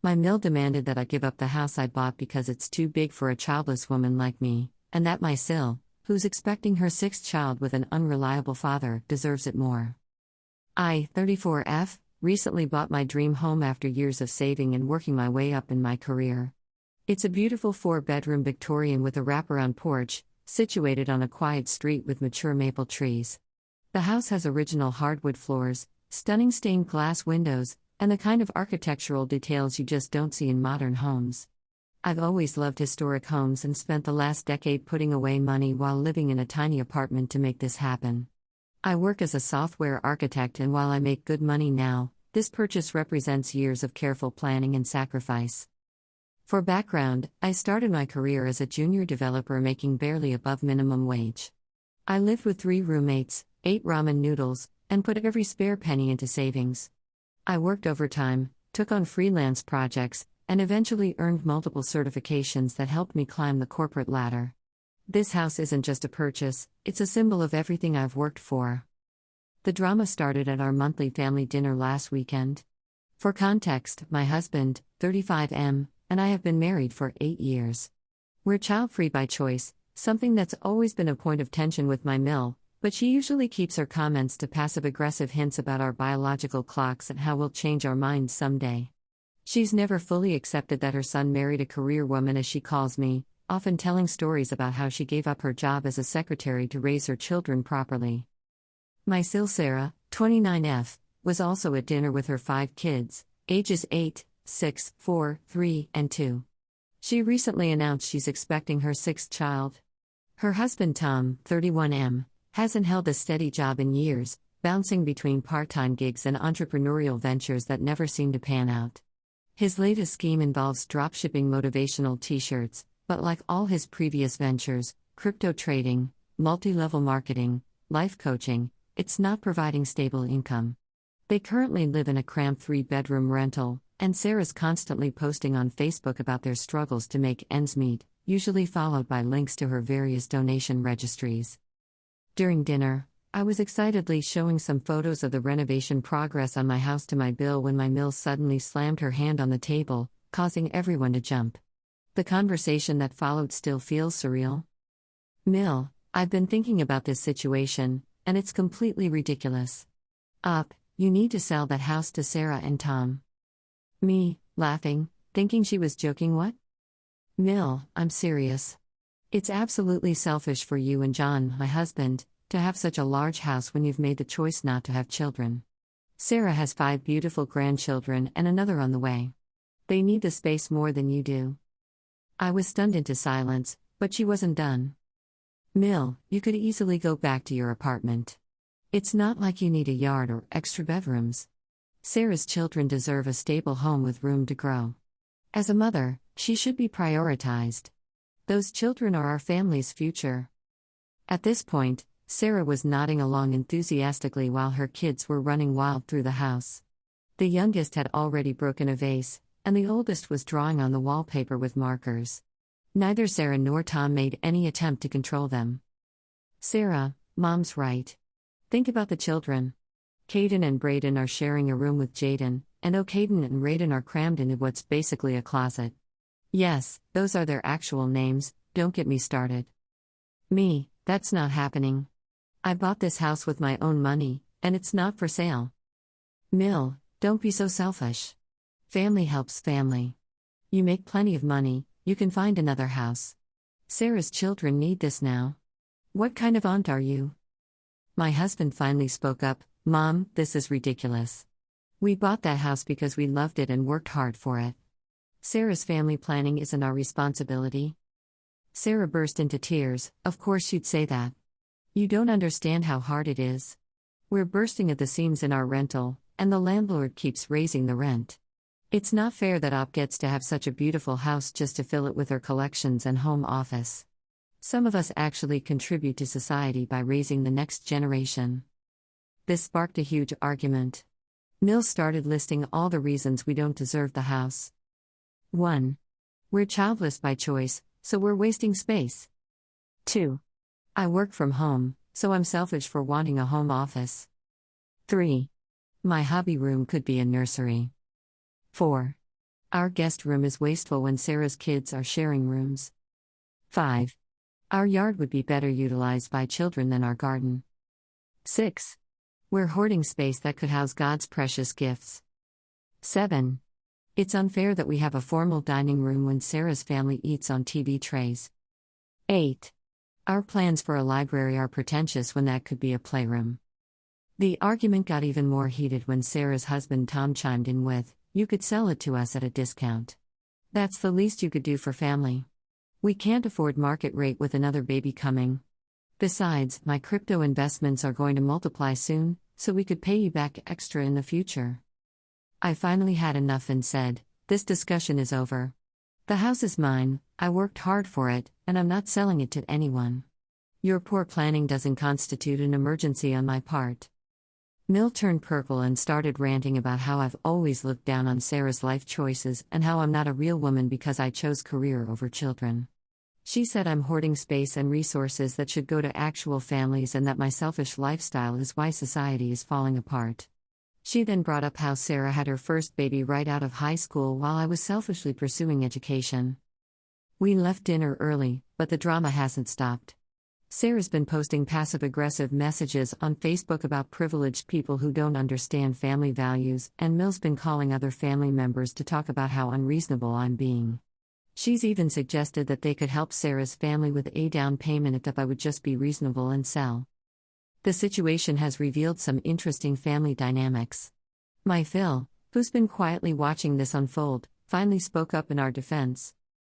My mill demanded that I give up the house I bought because it's too big for a childless woman like me, and that my Sil, who's expecting her sixth child with an unreliable father, deserves it more. I, 34F, recently bought my dream home after years of saving and working my way up in my career. It's a beautiful 4-bedroom Victorian with a wraparound porch, situated on a quiet street with mature maple trees. The house has original hardwood floors, stunning stained glass windows, and the kind of architectural details you just don't see in modern homes. I've always loved historic homes and spent the last decade putting away money while living in a tiny apartment to make this happen. I work as a software architect, and while I make good money now, this purchase represents years of careful planning and sacrifice. For background, I started my career as a junior developer making barely above minimum wage. I lived with 3 roommates, ate ramen noodles, and put every spare penny into savings. I worked overtime, took on freelance projects, and eventually earned multiple certifications that helped me climb the corporate ladder. This house isn't just a purchase, it's a symbol of everything I've worked for. The drama started at our monthly family dinner last weekend. For context, my husband, 35M, and I have been married for 8 years. We're child-free by choice, something that's always been a point of tension with my mill, but she usually keeps her comments to passive-aggressive hints about our biological clocks and how we'll change our minds someday. She's never fully accepted that her son married a career woman, as she calls me, often telling stories about how she gave up her job as a secretary to raise her children properly. My Sil Sarah, 29F, was also at dinner with her 5 kids, ages 8, 6, 4, 3, and 2. She recently announced she's expecting her 6th child. Her husband Tom, 31M, hasn't held a steady job in years, bouncing between part-time gigs and entrepreneurial ventures that never seem to pan out. His latest scheme involves dropshipping motivational t-shirts, but like all his previous ventures, crypto trading, multi-level marketing, life coaching, it's not providing stable income. They currently live in a cramped 3-bedroom rental, and Sarah's constantly posting on Facebook about their struggles to make ends meet, usually followed by links to her various donation registries. During dinner, I was excitedly showing some photos of the renovation progress on my house to my bill when my mill suddenly slammed her hand on the table, causing everyone to jump. The conversation that followed still feels surreal. Mill, I've been thinking about this situation, and it's completely ridiculous. You need to sell that house to Sarah and Tom. Me, laughing, thinking she was joking. What? Mill, I'm serious. It's absolutely selfish for you and John, my husband, to have such a large house when you've made the choice not to have children. Sarah has 5 beautiful grandchildren and another on the way. They need the space more than you do. I was stunned into silence, but she wasn't done. Mill, you could easily go back to your apartment. It's not like you need a yard or extra bedrooms. Sarah's children deserve a stable home with room to grow. As a mother, she should be prioritized. Those children are our family's future. At this point, Sarah was nodding along enthusiastically while her kids were running wild through the house. The youngest had already broken a vase, and the oldest was drawing on the wallpaper with markers. Neither Sarah nor Tom made any attempt to control them. Sarah, Mom's right. Think about the children. Caden and Brayden are sharing a room with Jaden, and Caden and Raiden are crammed into what's basically a closet. Yes, those are their actual names, don't get me started. Me, that's not happening. I bought this house with my own money, and it's not for sale. Mill, don't be so selfish. Family helps family. You make plenty of money, you can find another house. Sarah's children need this now. What kind of aunt are you? My husband finally spoke up, Mom, this is ridiculous. We bought that house because we loved it and worked hard for it. Sarah's family planning isn't our responsibility. Sarah burst into tears. Of course you'd say that. You don't understand how hard it is. We're bursting at the seams in our rental, and the landlord keeps raising the rent. It's not fair that Op gets to have such a beautiful house just to fill it with her collections and home office. Some of us actually contribute to society by raising the next generation. This sparked a huge argument. Mill started listing all the reasons we don't deserve the house. 1. We're childless by choice, so we're wasting space. 2. I work from home, so I'm selfish for wanting a home office. 3. My hobby room could be a nursery. 4. Our guest room is wasteful when Sarah's kids are sharing rooms. 5. Our yard would be better utilized by children than our garden. 6. We're hoarding space that could house God's precious gifts. 7. It's unfair that we have a formal dining room when Sarah's family eats on TV trays. 8. Our plans for a library are pretentious when that could be a playroom. The argument got even more heated when Sarah's husband Tom chimed in with, "You could sell it to us at a discount. That's the least you could do for family. We can't afford market rate with another baby coming. Besides, my crypto investments are going to multiply soon, so we could pay you back extra in the future." I finally had enough and said, "This discussion is over. The house is mine, I worked hard for it, and I'm not selling it to anyone. Your poor planning doesn't constitute an emergency on my part." Mill turned purple and started ranting about how I've always looked down on Sarah's life choices and how I'm not a real woman because I chose career over children. She said I'm hoarding space and resources that should go to actual families and that my selfish lifestyle is why society is falling apart. She then brought up how Sarah had her first baby right out of high school while I was selfishly pursuing education. We left dinner early, but the drama hasn't stopped. Sarah's been posting passive-aggressive messages on Facebook about privileged people who don't understand family values, and Mill's been calling other family members to talk about how unreasonable I'm being. She's even suggested that they could help Sarah's family with a down payment if I would just be reasonable and sell. The situation has revealed some interesting family dynamics. My Phil, who's been quietly watching this unfold, finally spoke up in our defense.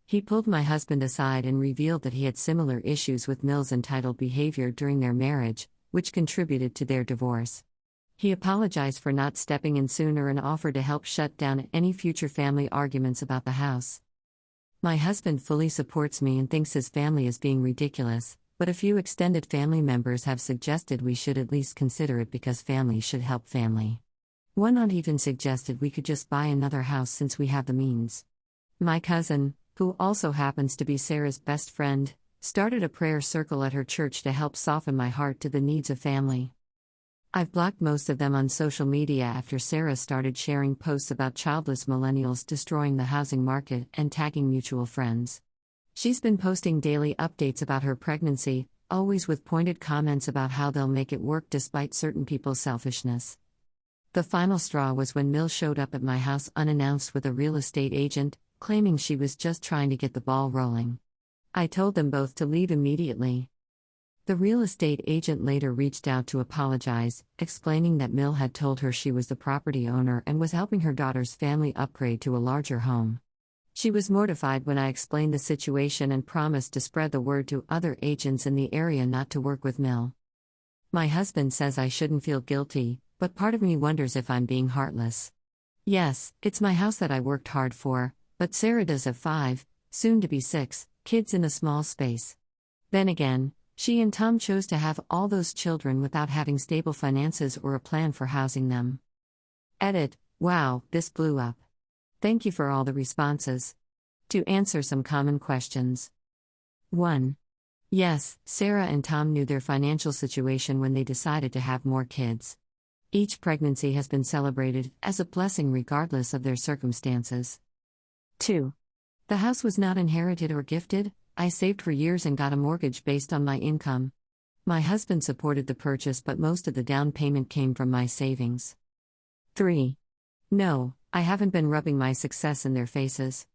He pulled my husband aside and revealed that he had similar issues with Mill's entitled behavior during their marriage, which contributed to their divorce. He apologized for not stepping in sooner and offered to help shut down any future family arguments about the house. My husband fully supports me and thinks his family is being ridiculous, but a few extended family members have suggested we should at least consider it because family should help family. One aunt even suggested we could just buy another house since we have the means. My cousin, who also happens to be Sarah's best friend, started a prayer circle at her church to help soften my heart to the needs of family. I've blocked most of them on social media after Sarah started sharing posts about childless millennials destroying the housing market and tagging mutual friends. She's been posting daily updates about her pregnancy, always with pointed comments about how they'll make it work despite certain people's selfishness. The final straw was when Mill showed up at my house unannounced with a real estate agent, claiming she was just trying to get the ball rolling. I told them both to leave immediately. The real estate agent later reached out to apologize, explaining that Mill had told her she was the property owner and was helping her daughter's family upgrade to a larger home. She was mortified when I explained the situation and promised to spread the word to other agents in the area not to work with Mill. My husband says I shouldn't feel guilty, but part of me wonders if I'm being heartless. Yes, it's my house that I worked hard for, but Sarah does have 5, soon to be 6, kids in a small space. Then again, she and Tom chose to have all those children without having stable finances or a plan for housing them. Edit, wow, this blew up. Thank you for all the responses. To answer some common questions. 1. Yes, Sarah and Tom knew their financial situation when they decided to have more kids. Each pregnancy has been celebrated as a blessing regardless of their circumstances. 2. The house was not inherited or gifted. I saved for years and got a mortgage based on my income. My husband supported the purchase, but most of the down payment came from my savings. 3. No, I haven't been rubbing my success in their faces.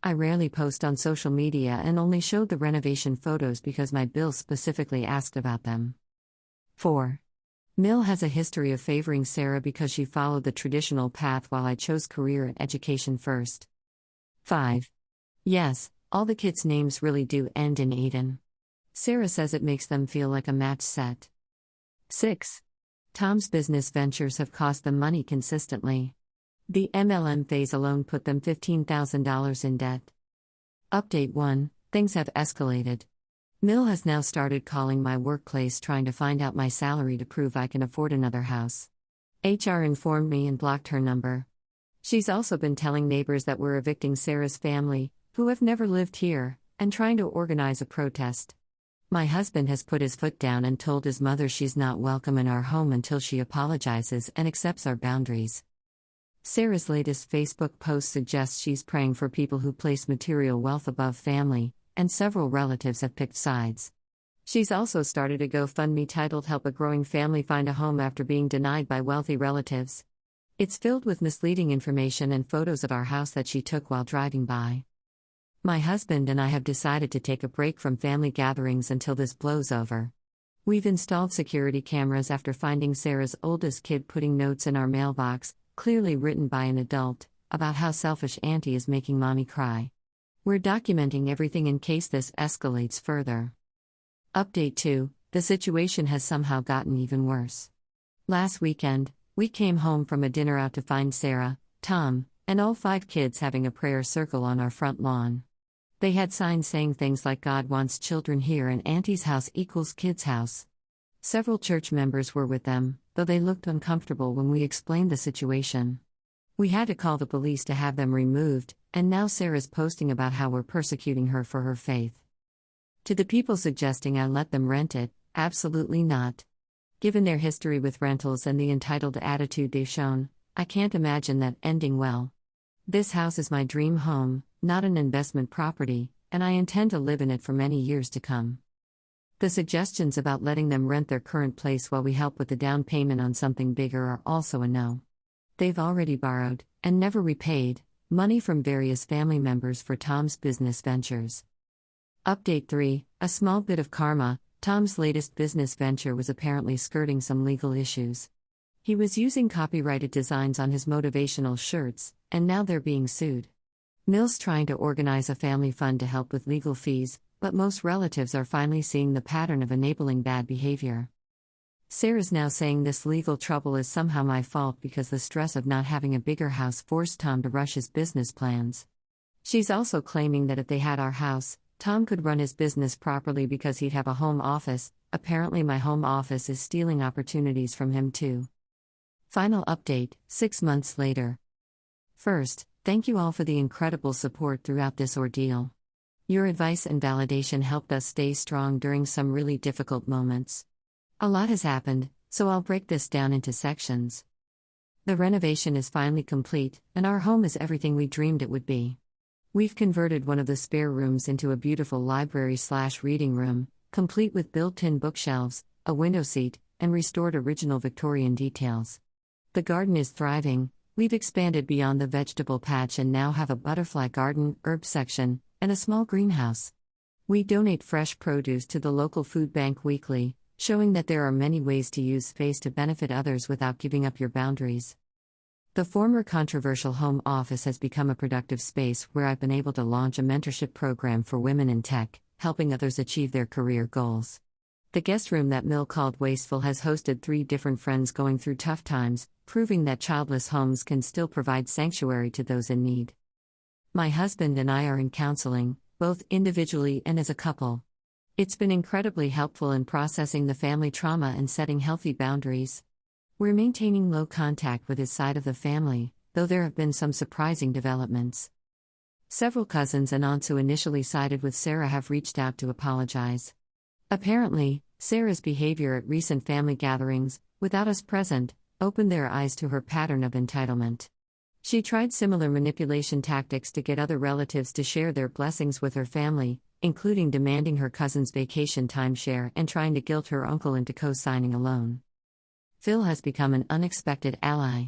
I rarely post on social media and only showed the renovation photos because my bill specifically asked about them. 4. Mill has a history of favoring Sarah because she followed the traditional path while I chose career and education first. 5. Yes, all the kids' names really do end in Aiden. Sarah says it makes them feel like a match set. 6. Tom's business ventures have cost them money consistently. The MLM phase alone put them $15,000 in debt. Update 1. Things have escalated. Mill has now started calling my workplace trying to find out my salary to prove I can afford another house. HR informed me and blocked her number. She's also been telling neighbors that we're evicting Sarah's family, who have never lived here, and trying to organize a protest. My husband has put his foot down and told his mother she's not welcome in our home until she apologizes and accepts our boundaries. Sarah's latest Facebook post suggests she's praying for people who place material wealth above family, and several relatives have picked sides. She's also started a GoFundMe titled Help a Growing Family Find a Home After Being Denied by Wealthy Relatives. It's filled with misleading information and photos of our house that she took while driving by. My husband and I have decided to take a break from family gatherings until this blows over. We've installed security cameras after finding Sarah's oldest kid putting notes in our mailbox, clearly written by an adult, about how selfish Auntie is making Mommy cry. We're documenting everything in case this escalates further. Update 2: the situation has somehow gotten even worse. Last weekend, we came home from a dinner out to find Sarah, Tom, and all 5 kids having a prayer circle on our front lawn. They had signs saying things like God wants children here and Auntie's house equals kids' house. Several church members were with them, though they looked uncomfortable when we explained the situation. We had to call the police to have them removed, and now Sarah's posting about how we're persecuting her for her faith. To the people suggesting I let them rent it, absolutely not. Given their history with rentals and the entitled attitude they've shown, I can't imagine that ending well. This house is my dream home, not an investment property, and I intend to live in it for many years to come. The suggestions about letting them rent their current place while we help with the down payment on something bigger are also a no. They've already borrowed, and never repaid, money from various family members for Tom's business ventures. Update 3: a small bit of karma. Tom's latest business venture was apparently skirting some legal issues. He was using copyrighted designs on his motivational shirts, and now they're being sued. Mill's trying to organize a family fund to help with legal fees, but most relatives are finally seeing the pattern of enabling bad behavior. Sarah's now saying this legal trouble is somehow my fault because the stress of not having a bigger house forced Tom to rush his business plans. She's also claiming that if they had our house, Tom could run his business properly because he'd have a home office. Apparently my home office is stealing opportunities from him too. Final update, 6 months later. First, thank you all for the incredible support throughout this ordeal. Your advice and validation helped us stay strong during some really difficult moments. A lot has happened, so I'll break this down into sections. The renovation is finally complete, and our home is everything we dreamed it would be. We've converted one of the spare rooms into a beautiful library/reading room, complete with built-in bookshelves, a window seat, and restored original Victorian details. The garden is thriving. We've expanded beyond the vegetable patch and now have a butterfly garden, herb section, and a small greenhouse. We donate fresh produce to the local food bank weekly, showing that there are many ways to use space to benefit others without giving up your boundaries. The former controversial home office has become a productive space where I've been able to launch a mentorship program for women in tech, helping others achieve their career goals. The guest room that Mill called wasteful has hosted 3 different friends going through tough times, proving that childless homes can still provide sanctuary to those in need. My husband and I are in counseling, both individually and as a couple. It's been incredibly helpful in processing the family trauma and setting healthy boundaries. We're maintaining low contact with his side of the family, though there have been some surprising developments. Several cousins and aunts who initially sided with Sarah have reached out to apologize. Apparently, Sarah's behavior at recent family gatherings, without us present, opened their eyes to her pattern of entitlement. She tried similar manipulation tactics to get other relatives to share their blessings with her family, including demanding her cousin's vacation timeshare and trying to guilt her uncle into co-signing a loan. Phil has become an unexpected ally.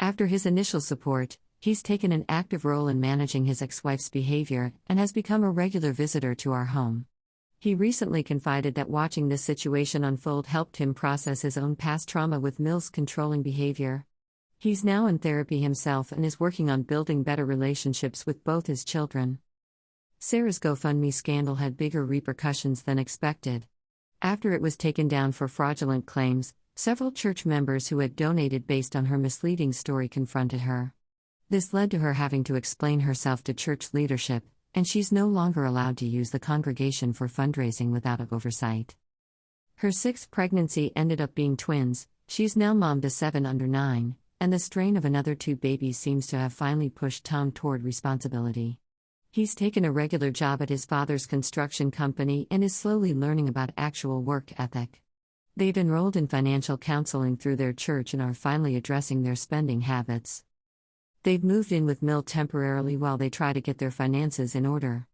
After his initial support, he's taken an active role in managing his ex-wife's behavior and has become a regular visitor to our home. He recently confided that watching this situation unfold helped him process his own past trauma with Mill's controlling behavior. He's now in therapy himself and is working on building better relationships with both his children. Sarah's GoFundMe scandal had bigger repercussions than expected. After it was taken down for fraudulent claims, several church members who had donated based on her misleading story confronted her. This led to her having to explain herself to church leadership, and she's no longer allowed to use the congregation for fundraising without oversight. Her 6th pregnancy ended up being twins. She's now mom to 7 under 9, and the strain of another 2 babies seems to have finally pushed Tom toward responsibility. He's taken a regular job at his father's construction company and is slowly learning about actual work ethic. They've enrolled in financial counseling through their church and are finally addressing their spending habits. They've moved in with Mill temporarily while they try to get their finances in order.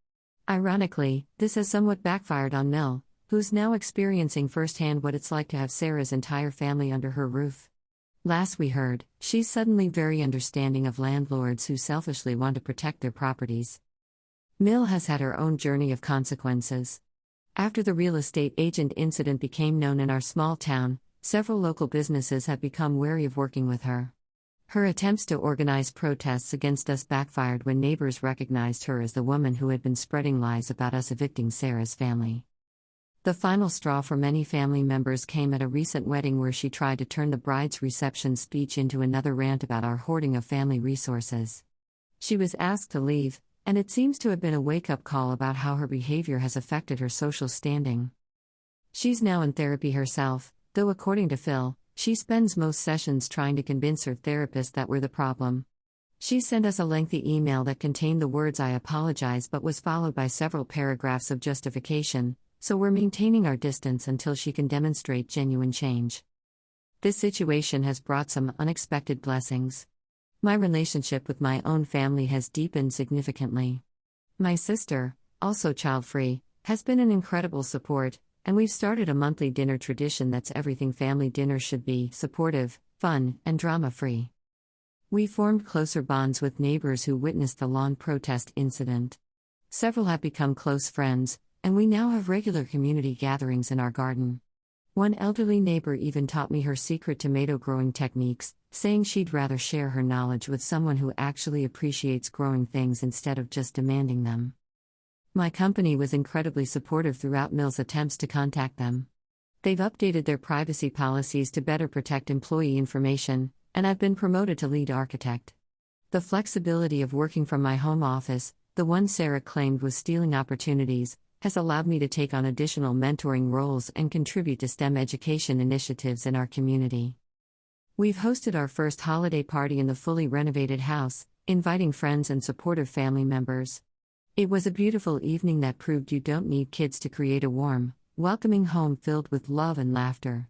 Ironically, this has somewhat backfired on Mill, who's now experiencing firsthand what it's like to have Sarah's entire family under her roof. Last we heard, she's suddenly very understanding of landlords who selfishly want to protect their properties. Mill has had her own journey of consequences. After the real estate agent incident became known in our small town, several local businesses have become wary of working with her. Her attempts to organize protests against us backfired when neighbors recognized her as the woman who had been spreading lies about us evicting Sarah's family. The final straw for many family members came at a recent wedding where she tried to turn the bride's reception speech into another rant about our hoarding of family resources. She was asked to leave, and it seems to have been a wake-up call about how her behavior has affected her social standing. She's now in therapy herself, though according to Phil, she spends most sessions trying to convince her therapist that we're the problem. She sent us a lengthy email that contained the words "I apologize" but was followed by several paragraphs of justification, so we're maintaining our distance until she can demonstrate genuine change. This situation has brought some unexpected blessings. My relationship with my own family has deepened significantly. My sister, also child-free, has been an incredible support, and we've started a monthly dinner tradition that's everything family dinner should be: supportive, fun, and drama-free. We formed closer bonds with neighbors who witnessed the lawn protest incident. Several have become close friends, and we now have regular community gatherings in our garden. One elderly neighbor even taught me her secret tomato growing techniques, saying she'd rather share her knowledge with someone who actually appreciates growing things instead of just demanding them. My company was incredibly supportive throughout Mill's attempts to contact them. They've updated their privacy policies to better protect employee information, and I've been promoted to lead architect. The flexibility of working from my home office, the one Sarah claimed was stealing opportunities, has allowed me to take on additional mentoring roles and contribute to STEM education initiatives in our community. We've hosted our first holiday party in the fully renovated house, inviting friends and supportive family members. It was a beautiful evening that proved you don't need kids to create a warm, welcoming home filled with love and laughter.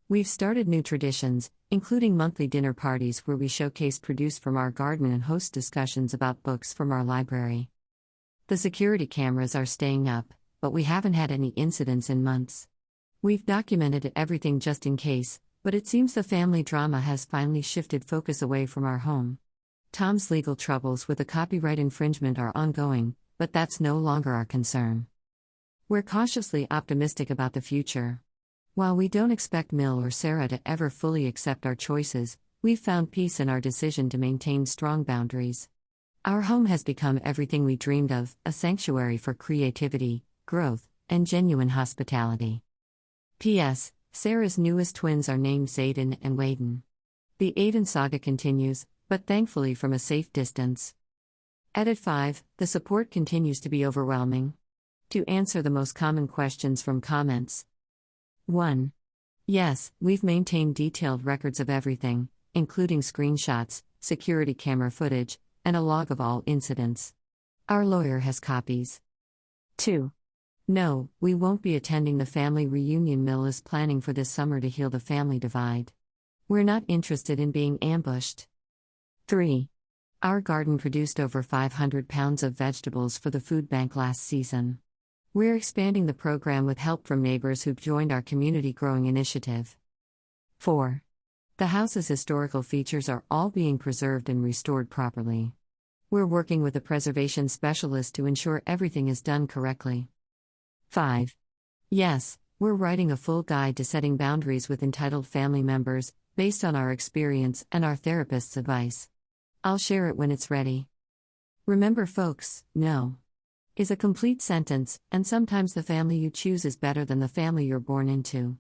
We've started new traditions, including monthly dinner parties where we showcase produce from our garden and host discussions about books from our library. The security cameras are staying up, but we haven't had any incidents in months. We've documented everything just in case, but it seems the family drama has finally shifted focus away from our home. Tom's legal troubles with a copyright infringement are ongoing, but that's no longer our concern. We're cautiously optimistic about the future. While we don't expect Mill or Sarah to ever fully accept our choices, we've found peace in our decision to maintain strong boundaries. Our home has become everything we dreamed of: a sanctuary for creativity, growth, and genuine hospitality. P.S. Sarah's newest twins are named Zayden and Waden. The Aiden saga continues, but thankfully from a safe distance. Edit 5. The support continues to be overwhelming. To answer the most common questions from comments. 1. Yes, we've maintained detailed records of everything, including screenshots, security camera footage, and a log of all incidents. Our lawyer has copies. 2. No, we won't be attending the family reunion Mill is planning for this summer to heal the family divide. We're not interested in being ambushed. 3. Our garden produced over 500 pounds of vegetables for the food bank last season. We're expanding the program with help from neighbors who've joined our community growing initiative. 4. The house's historical features are all being preserved and restored properly. We're working with a preservation specialist to ensure everything is done correctly. 5. Yes, we're writing a full guide to setting boundaries with entitled family members, based on our experience and our therapist's advice. I'll share it when it's ready. Remember, folks, no is a complete sentence, and sometimes the family you choose is better than the family you're born into.